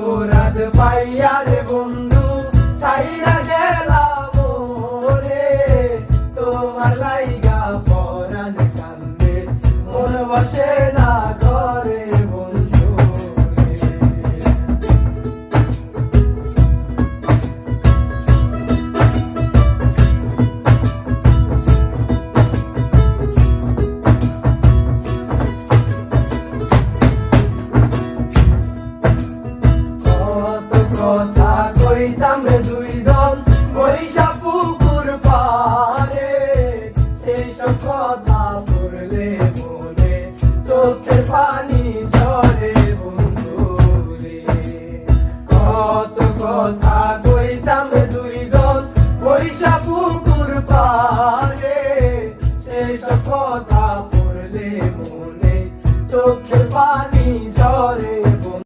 মুরাদ পাইয়া রে বন্ধু ছাইরা গেলাম মোরে তোমার লাইগা পরাণ কান্দে মন বসে না ঘরে বন্ধু কথা কইতাম দুই